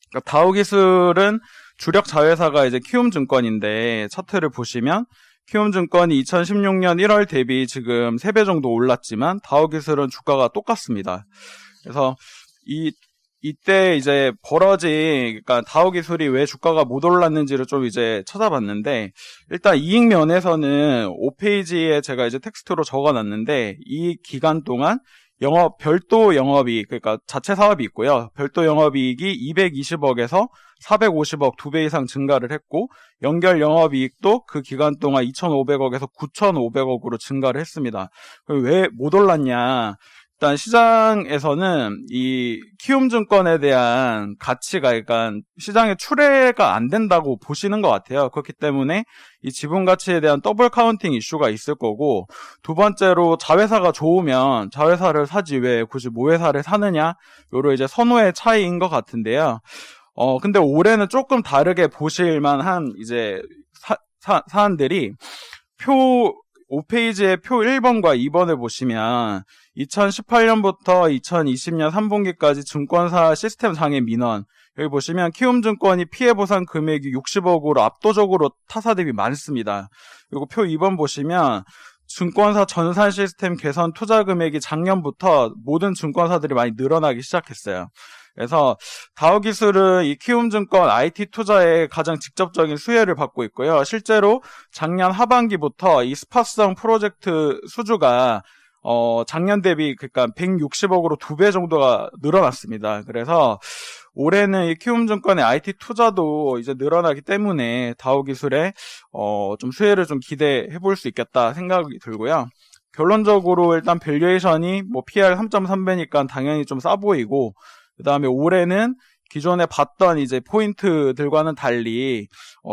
그러니까 다오기술은 주력 자회사가 이제 키움증권인데, 차트를 보시면 키움증권이 2016년 1월 대비 지금 3배 정도 올랐지만 다오기술은 주가가 똑같습니다. 그래서 이때 이제 그러니까 다오기술이 왜 주가가 못 올랐는지를 좀 이제 찾아봤는데, 일단 이익 면에서는 5페이지에 제가 이제 텍스트로 적어놨는데, 이 기간 동안 별도 영업이익, 그러니까 자체 사업이 있고요. 별도 영업이익이 220억에서 450억 2배 이상 증가를 했고, 연결 영업이익도 그 기간 동안 2,500억에서 9,500억으로 증가를 했습니다. 왜 못 올랐냐? 일단 시장에서는 이 키움증권에 대한 가치가, 그러니까 시장에 출회가 안 된다고 보시는 것 같아요. 그렇기 때문에 이 지분 가치에 대한 더블 카운팅 이슈가 있을 거고, 두 번째로 자회사가 좋으면 자회사를 사지 왜 굳이 모회사를 사느냐, 요런 이제 선호의 차이인 것 같은데요. 근데 올해는 조금 다르게 보실만한 이제 사안들이 5페이지의 표 1번과 2번을 보시면 2018년부터 2020년 3분기까지 증권사 시스템 장애 민원, 여기 보시면 키움증권이 피해 보상 금액이 60억으로 압도적으로 타사 대비 많습니다. 그리고 표 2번 보시면 증권사 전산 시스템 개선 투자 금액이 작년부터 모든 증권사들이 많이 늘어나기 시작했어요. 그래서 다오기술은 이 키움증권 IT 투자에 가장 직접적인 수혜를 받고 있고요. 실제로 작년 하반기부터 이 스팟성 프로젝트 수주가 작년 대비 그러니까 160억으로 2배 정도가 늘어났습니다. 그래서 올해는 이 키움증권의 IT 투자도 이제 늘어나기 때문에 다오기술에 좀 수혜를 좀 기대해 볼 수 있겠다 생각이 들고요. 결론적으로 일단 밸류에이션이 뭐 PER 3.3배니까 당연히 좀 싸 보이고, 그 다음에 올해는 기존에 봤던 이제 포인트들과는 달리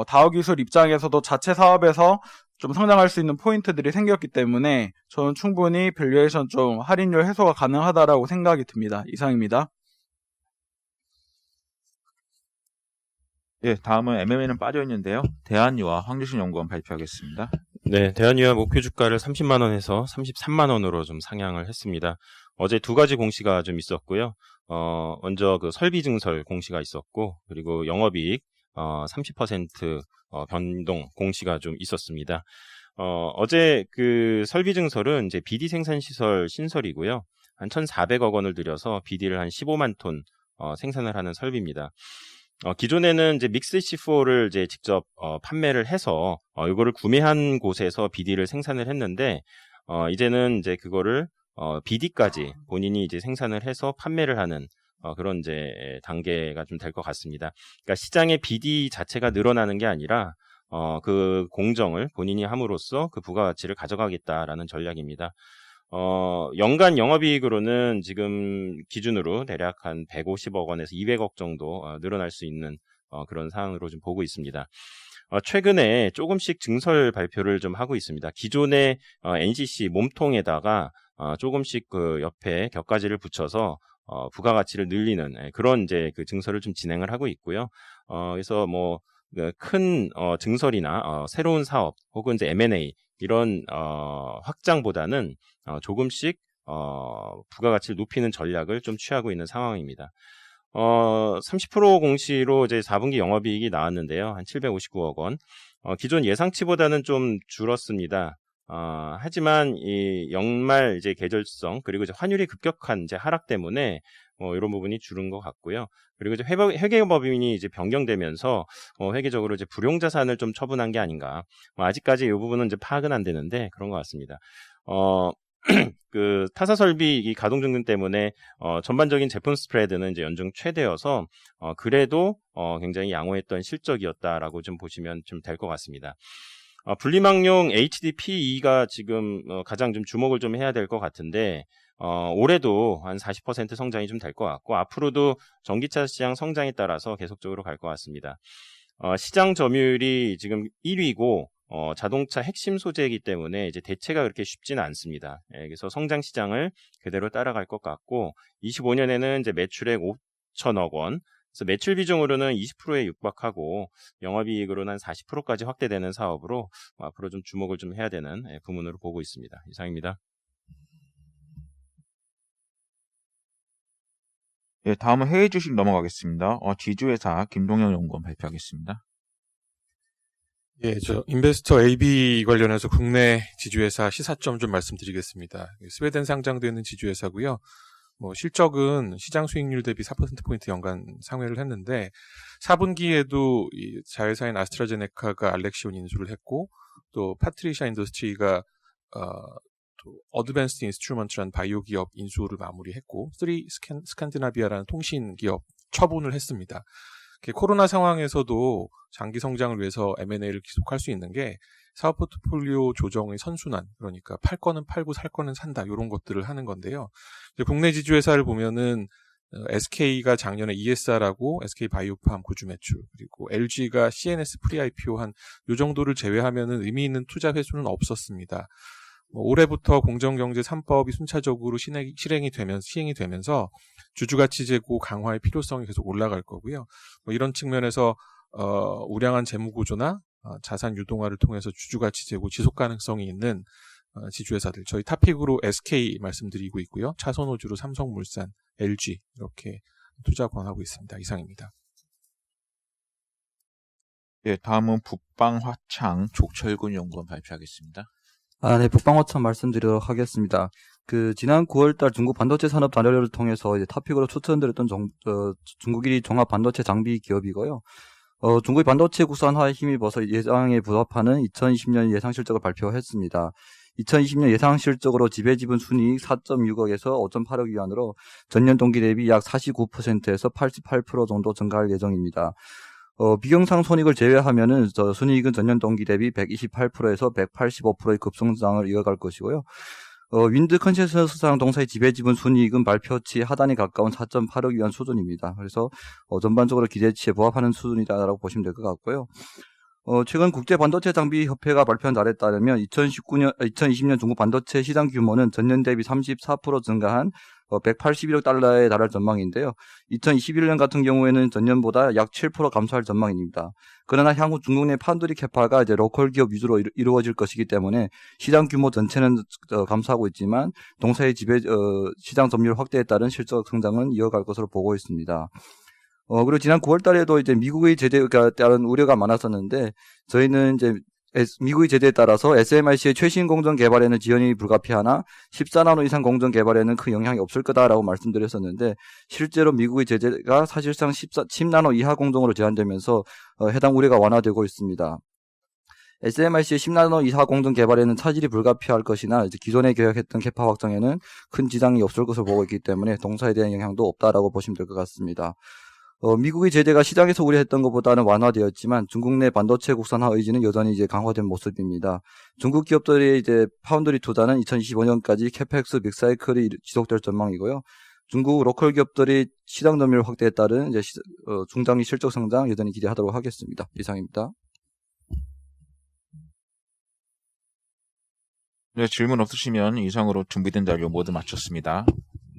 다오기술 입장에서도 자체 사업에서 좀 성장할 수 있는 포인트들이 생겼기 때문에 저는 충분히 밸류에이션 좀 할인율 해소가 가능하다라고 생각이 듭니다. 이상입니다. 예, 다음은 MMA는 빠져 있는데요. 대한유와 황주신 연구원 발표하겠습니다. 네, 대한유와 목표 주가를 30만 원에서 33만 원으로 좀 상향을 했습니다. 어제 두 가지 공시가 좀 있었고요. 먼저 그 설비 증설 공시가 있었고, 그리고 영업이익 30% 변동 공시가 좀 있었습니다. 어제 그 설비 증설은 이제 BD 생산 시설 신설이고요. 한 1,400억 원을 들여서 BD를 한 15만 톤 생산을 하는 설비입니다. 기존에는 이제 믹스 C4를 이제 직접 판매를 해서 이거를 구매한 곳에서 BD를 생산을 했는데, 이제는 이제 그거를 BD까지 본인이 이제 생산을 해서 판매를 하는 그런 이제 단계가 좀 될 것 같습니다. 그러니까 시장의 BD 자체가 늘어나는 게 아니라 그 공정을 본인이 함으로써 그 부가가치를 가져가겠다라는 전략입니다. 연간 영업이익으로는 지금 기준으로 대략 한 150억 원에서 200억 정도 늘어날 수 있는 그런 상황으로 좀 보고 있습니다. 최근에 조금씩 증설 발표를 좀 하고 있습니다. 기존의 NCC 몸통에다가 조금씩 그 옆에 격가지를 붙여서 부가가치를 늘리는 그런 이제 그 증설을 좀 진행을 하고 있고요. 그래서 뭐 큰 증설이나 새로운 사업 혹은 이제 M&A 이런 확장보다는 조금씩 부가가치를 높이는 전략을 좀 취하고 있는 상황입니다. 30% 공시로 이제 4분기 영업이익이 나왔는데요. 한 759억 원. 기존 예상치보다는 좀 줄었습니다. 하지만 이 연말 이제 계절성 그리고 이제 환율이 급격한 이제 하락 때문에 이런 부분이 줄은 것 같고요. 그리고 이제 회계법인이 이제 변경되면서 회계적으로 이제 불용자산을 좀 처분한 게 아닌가. 아직까지 이 부분은 이제 파악은 안 되는데 그런 것 같습니다. 그 타사 설비 가동 중단 때문에 전반적인 제품 스프레드는 이제 연중 최대여서 그래도 굉장히 양호했던 실적이었다라고 좀 보시면 좀 될 것 같습니다. 분리망용 HDPE가 지금 가장 좀 주목을 좀 해야 될 것 같은데 올해도 한 40% 성장이 좀 될 것 같고 앞으로도 전기차 시장 성장에 따라서 계속적으로 갈 것 같습니다. 시장 점유율이 지금 1위고 자동차 핵심 소재이기 때문에 이제 대체가 그렇게 쉽지는 않습니다. 그래서 성장 시장을 그대로 따라갈 것 같고 25년에는 이제 매출액 5천억 원, 그래서 매출 비중으로는 20%에 육박하고 영업이익으로는 한 40%까지 확대되는 사업으로 앞으로 좀 주목을 좀 해야 되는 부문으로 보고 있습니다. 이상입니다. 예, 다음은 해외 주식 넘어가겠습니다. 지주회사 김동영 연구원 발표하겠습니다. 예, 저 인베스터 AB 관련해서 국내 지주회사 시사점 좀 말씀드리겠습니다. 스웨덴 상장되는 지주회사고요. 실적은 시장 수익률 대비 4%포인트 연간 상회를 했는데 4분기에도 이 자회사인 아스트라제네카가 알렉시온 인수를 했고 또 파트리샤 인더스트리가 또 어드밴스드 인스트루먼트라는 바이오 기업 인수를 마무리했고 3 스칸디나비아라는 통신 기업 처분을 했습니다. 코로나 상황에서도 장기 성장을 위해서 M&A를 계속할 수 있는 게 사업 포트폴리오 조정의 선순환, 그러니까 팔 거는 팔고 살 거는 산다 이런 것들을 하는 건데요. 이제 국내 지주회사를 보면은 SK가 작년에 ESR하고 SK 바이오팜 구주 매출, 그리고 LG가 CNS 프리-IPO 한 요 정도를 제외하면은 의미 있는 투자 회수는 없었습니다. 올해부터 공정경제 3법이 순차적으로 시행이 되면서 주주가치 제고 강화의 필요성이 계속 올라갈 거고요. 이런 측면에서 우량한 재무구조나 자산 유동화를 통해서 주주가치 제고 지속 가능성이 있는 지주회사들, 저희 탑픽으로 SK 말씀드리고 있고요. 차선호주로 삼성물산, LG 이렇게 투자 권하고 있습니다. 이상입니다. 예, 다음은 북방화창 족철근 연구원 발표하겠습니다. 네, 북방화창 말씀드리도록 하겠습니다. 지난 9월달 중국 반도체 산업 자료를 통해서 이제 탑픽으로 추천드렸던 중국이 종합 반도체 장비 기업이고요. 중국의 반도체 국산화에 힘입어서 예상에 부합하는 2020년 예상 실적을 발표했습니다. 2020년 예상 실적으로 지배지분 순이익 4.6억에서 5.8억 위안으로 전년 동기 대비 약 49%에서 88% 정도 증가할 예정입니다. 비경상 손익을 제외하면은 순이익은 전년 동기 대비 128%에서 185%의 급성장을 이어갈 것이고요. 윈드 컨센서스상 동사의 지배지분 순이익은 발표치 하단에 가까운 4.8억 위안 수준입니다. 그래서 전반적으로 기대치에 부합하는 수준이다라고 보시면 될 것 같고요. 최근 국제반도체장비협회가 발표한 자료에 따르면 2020년 중국 반도체 시장 규모는 전년 대비 34% 증가한 181억 달러에 달할 전망인데요. 2021년 같은 경우에는 전년보다 약 7% 감소할 전망입니다. 그러나 향후 중국 내 판도리 캐파가 이제 로컬 기업 위주로 이루어질 것이기 때문에 시장 규모 전체는 감소하고 있지만 동사의 시장 점유율 확대에 따른 실적 성장은 이어갈 것으로 보고 있습니다. 그리고 지난 9월 달에도 이제 미국의 제재에 따른 우려가 많았었는데 저희는 이제 미국의 제재에 따라서 SMIC의 최신 공정 개발에는 지원이 불가피하나 14나노 이상 공정 개발에는 큰 영향이 없을 거다라고 말씀드렸었는데 실제로 미국의 제재가 사실상 10나노 이하 공정으로 제한되면서 해당 우려가 완화되고 있습니다. SMIC의 10나노 이하 공정 개발에는 차질이 불가피할 것이나 이제 기존에 계획했던 캐파 확장에는 큰 지장이 없을 것으로 보고 있기 때문에 동사에 대한 영향도 없다라고 보시면 될 것 같습니다. 미국의 제재가 시장에서 우려했던 것보다는 완화되었지만 중국 내 반도체 국산화 의지는 여전히 이제 강화된 모습입니다. 중국 기업들의 이제 파운드리 투자는 2025년까지 캐펙스 빅사이클이 지속될 전망이고요. 중국 로컬 기업들이 시장 점유율 확대에 따른 이제 중장기 실적 성장 여전히 기대하도록 하겠습니다. 이상입니다. 네, 질문 없으시면 이상으로 준비된 자료 모두 마쳤습니다.